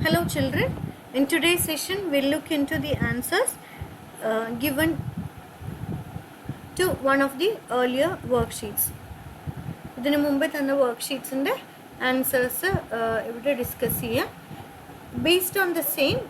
Hello children, in today's session we'll look into the answers given to one of the earlier worksheets. ഇതിനു മുമ്പേ തന്ന വർക്ക്ഷീറ്റ്സിൻ്റെ answers ഇവിടെ discuss ചെയ്യാം. Based on the same,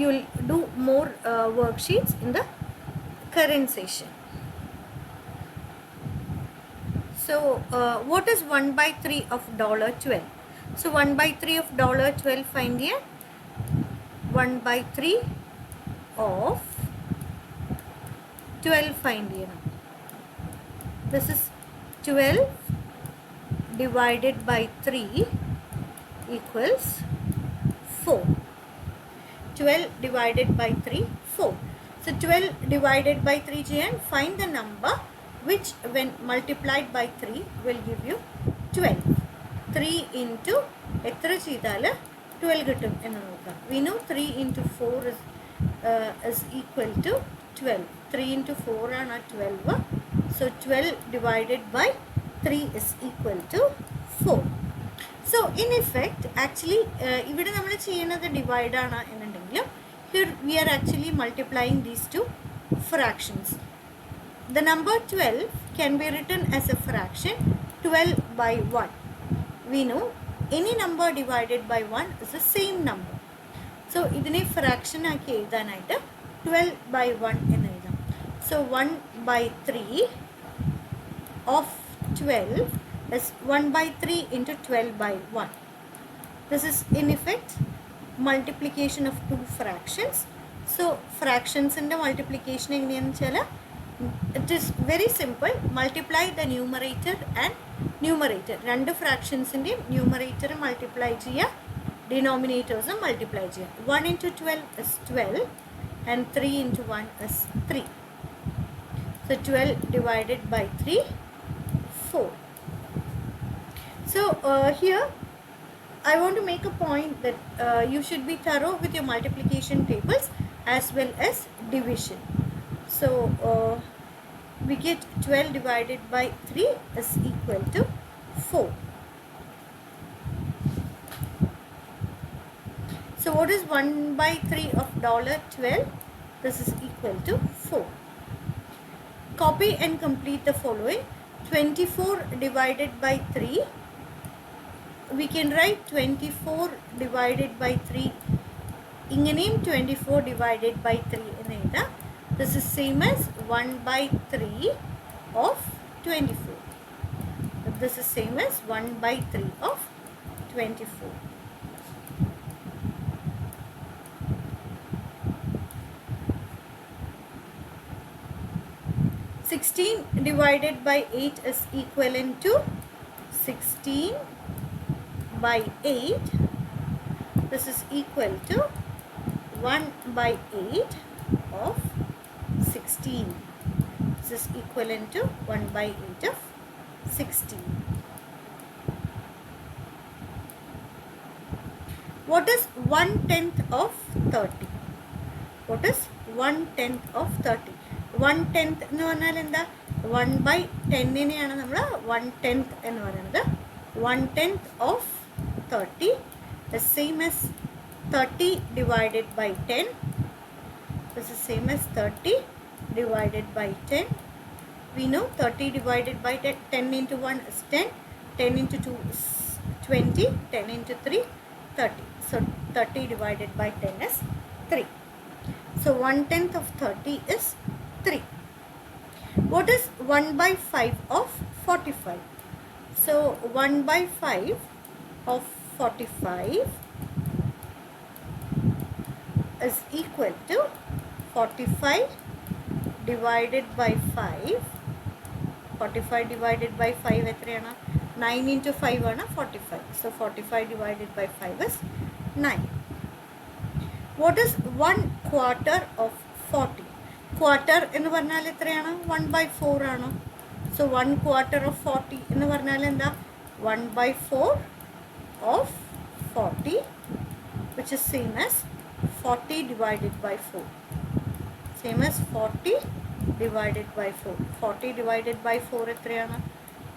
you will do more worksheets in the current session. So what is 1 by 3 of $12? So 1 by 3 of $12 find here. 1 by 3 of 12 find here. This is 12 divided by 3 equals 4. 12 divided by 3, 4. So 12 divided by 3 and find the number which when multiplied by 3 will give you 12. 3 into എത്ര ചെയ്താൽ 12 കിട്ടും എന്ന് നോക്കാം. We know 3 into 4 is equal to 12. 3 into 4 ആണ് 12. So 12 divided by 3 is equal to 4. So in effect, actually ഇവിടെ നമ്മൾ ചെയ്യുന്നത് divide ആണ് എന്നുണ്ടെങ്കിലും here we are actually multiplying these two fractions. The number 12 can be written as a fraction 12 by 1. We know any number divided by 1 is the same number. So ഇതിനെ fraction ആക്കി എഴുതാനായിട്ട് 12 by 1 എന്ന് എഴുതാം. So 1 by 3 of 12 is 1 by 3 into 12 by 1. This is in effect multiplication of two fractions. So fractions in the multiplication it is very simple. Multiply the numerator and numerator. Two fractions in the numerator multiply cheya, denominators multiply cheya. 1 into 12 is 12 and 3 into 1 is 3. So 12 divided by 3, 4. So here I want to make a point that you should be thorough with your multiplication tables as well as division. So we get 12 divided by 3 is equal to 4. So what is 1 by 3 of $12? This is equal to 4. Copy and complete the following. 24 divided by 3. We can write 24 divided by 3. Ingeneem 24 divided by 3 in either. This is same as 1 by 3 of 24. This is same as 1 by 3 of 24. Sixteen divided by 8 is equivalent to 16 by 8. This is equal to 1 by 8 of 16. This is equivalent to 1 by 8 of 16. What is 1/10 of 30? What is 1/10 of 30? 1/10 എന്ന് പറഞ്ഞാൽ എന്താ? 1 by 10നെയാണ് നമ്മൾ 1/10 എന്ന് പറയുന്നത്. 1/10 of 30 is same as 30 divided by 10. This is same as 30 divided by 10. We know 30 divided by 10 into 1 is 10. 10 into 2 is 20. 10 into 3, 30. So 30 divided by 10 is 3. So 1/10 of 30 is 3. What is 1 by 5 of 45? So 1 by 5 of 45 is equal to 45 divided by 5. 45 divided by 5 എത്രയാണ്? 9 into 5 ആണ് 45. So 45 divided by 5 is 9. What is 1 quarter of 40? Quarter എന്ന് പറഞ്ഞാൽ എത്രയാണ്? 1 by 4 ആണ്. So 1 quarter of 40 എന്ന് പറഞ്ഞാൽ എന്താ? 1 by 4 of 40, which is same as 40 divided by 4. Same as 40 divided by 4. 40 divided by 4 എത്രയാണ്?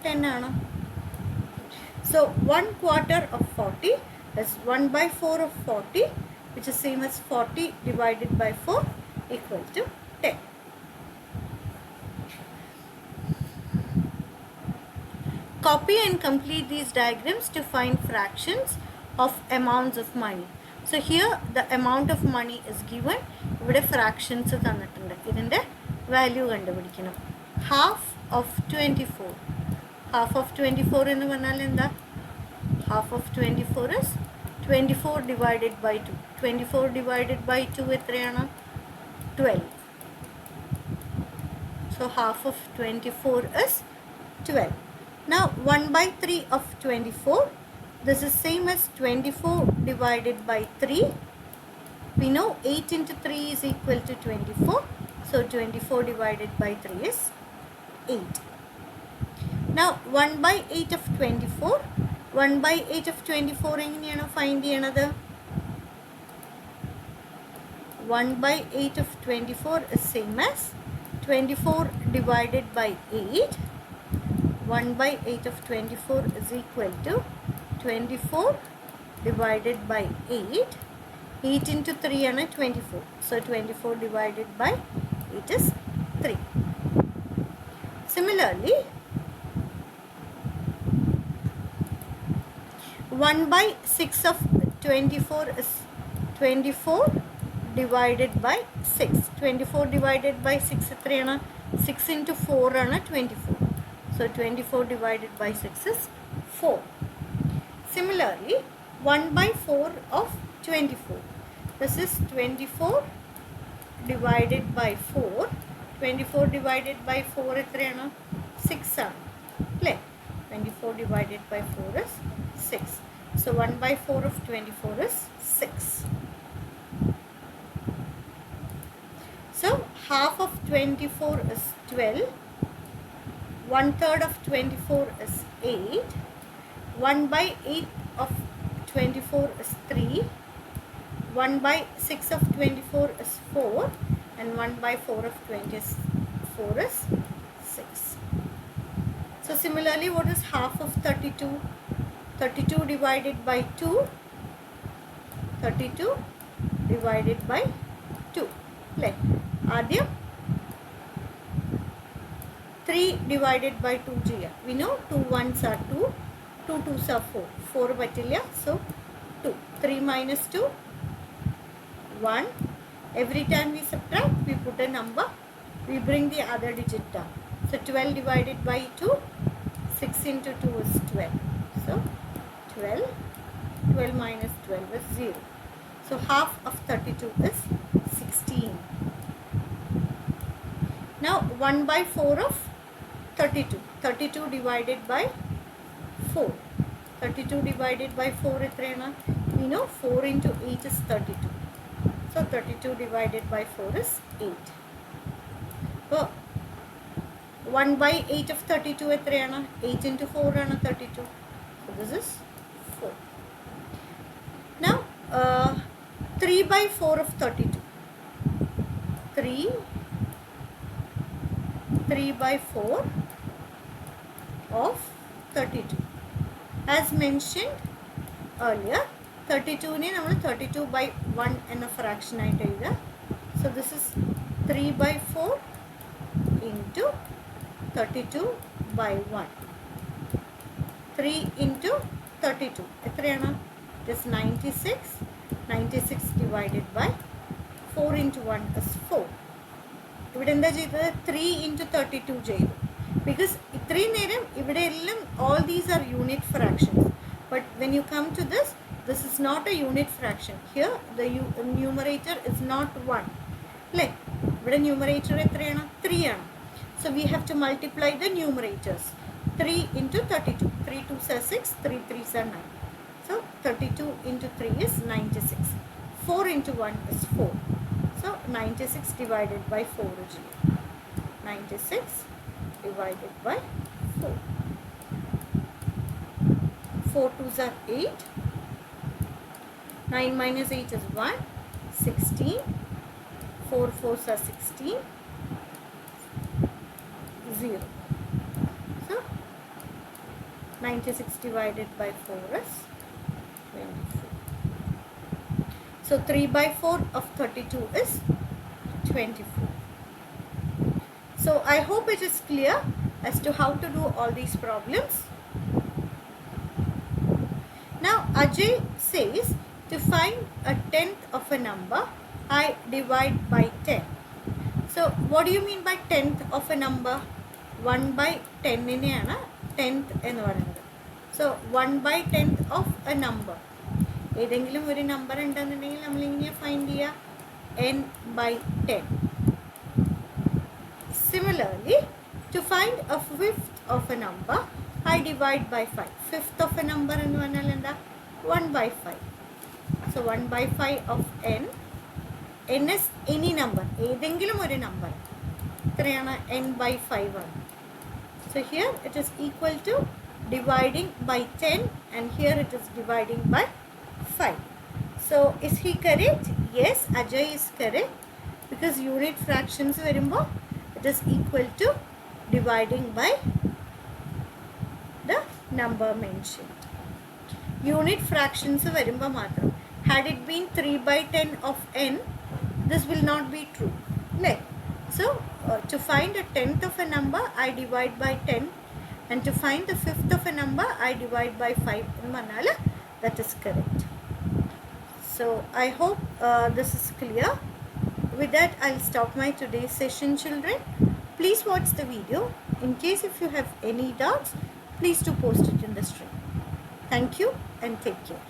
10 ആണ്. So 1 quarter of 40 is 1 by 4 of 40, which is same as 40 divided by 4 equal to 10. Copy and complete these diagrams to find fractions of amounts of money. So here the amount of money is given. ഇവിടെ fractions തന്നിട്ടുണ്ട്. ഇതിൻ്റെ value കണ്ടുപിടിക്കണം. Half of 24. Half of 24 എന്ന് പറഞ്ഞാൽ എന്താ? Half of 24 is 24 divided by 2. 24 divided by 2 എത്രയാണ്? 12. So half of 24 is 12. Now 1 by 3 of 24. This is same as 24 divided by 3. We know 8 into 3 is equal to 24. So 24 divided by 3 is 8. Now 1 by 8 of 24. 1 by 8 of 24 എങ്ങനെയാണ് find ചെയ്യണത്? 1 by 8 of 24 is same as 24 divided by 8. 1 by 8 of 24 is equal to 24 divided by 8. 8 into 3 is 24. So 24 divided by 8 is 3. Similarly, 1 by 6 of 24 is 24 divided by 6. 24 divided by 6 is 3. 6 into 4 is 24. So 24 divided by 6 is 4. Similarly, 1 by 4 of 24. This is 24 divided by 4. 24 divided by 4 is 3. 6. 24 divided by 4 is 6. So 1 by 4 of 24 is 6. So half of 24 is 12. 1/3 of 24 is 8. 1 by 8 of 24 is 3. 1 by 6 of 24 is 4. And 1 by 4 of 24 is 6. So similarly, what is half of 32? 32 divided by 2. 32 divided by 2. ആദ്യം 3 divided by 2 ചെയ്യാം. We know 2 ones are 2, 2 twos are 4. 4 പറ്റില്ല. So 2. 3 minus 2, 1. Every time we subtract, we put a number. We bring the other digit down. So 12 divided by 2, 6 into 2 is 12. So 12. 12 minus 12 is 0. So half of 32 is 16. Now 1 by 4 of 32. 32 divided by 4. 32 divided by 4 is 3. We know 4 into 8 is 32. So 32 divided by 4 is 8. So 1 by 8 of 32 is 3. 8 into 4 is 32. So this is 4. Now 3 by 4 of 32. 3 by 4 of 32. As mentioned earlier, 32 ne nammal 32 by 1 enna fraction aayittu ezhudha. So this is 3 by 4 into 32 by 1. 3 into 32 എത്രയാണ്? It is 96. 96 divided by 4 into 1 is 4. ഇവിടെ എന്താ ചെയ്തത്? 3 into 32 ചെയ്തു. Because ഇത്രയും നേരം ഇവിടെ എല്ലാം all these are unit fractions. But when you come to this is not a unit fraction. Here the numerator is not 1. അല്ലേ? ഇവിടെ numerator എത്രയാണ്? 3 ആണ്. So we have to multiply the numerators. 3 into 32. 3 2s are 6. 3 3s are 9. So 32 into 3 is 96. 4 into 1 is 4. So 96 divided by 4 is 96 divided by 4. 4 2s are 8. 9 minus 8 is 1. 16. 4 4s are 16. 0. So 96 divided by 4 is 24. So 3 by 4 of 32 is 24. So I hope it is clear as to how to do all these problems. Now Ajay says to find a tenth of a number, I divide by 10. So what do you mean by tenth of a number? 1 by 10 ഇനെയാണ് tenth എന്ന് പറയുന്നത്. So 1 by tenth of a number. ഏതെങ്കിലും ഒരു number ഉണ്ടെന്നുണ്ടെങ്കിൽ നമ്മൾ ഇങ്ങനെ find ചെയ്യുക n by 10. Similarly, to find a fifth of a number, I divide by 5. Fifth of a number എന്ന് പറഞ്ഞാൽ എന്താ? 1 by 5. So 1 by 5 of n. n is any number. ഏതെങ്കിലും ഒരു നമ്പർ. എത്രയാണ്? n by 5 ആണ്. So here it is equal to dividing by 10 and here it is dividing by 5. So is he correct? Yes, Ajay is correct because unit fractions വരുമ്പോൾ it is equal to dividing by the number mentioned. Unit fractions വരുമ്പോൾ മാത്രം. Had it been 3 by 10 of n, this will not be true. So to find a tenth of a number, I divide by 10, and to find the fifth of a number, I divide by 5. That is correct. So I hope this is clear. With that, I'll stop my today's session, children. Please watch the video. In case if you have any doubts, please do post it in the stream. Thank you and take care.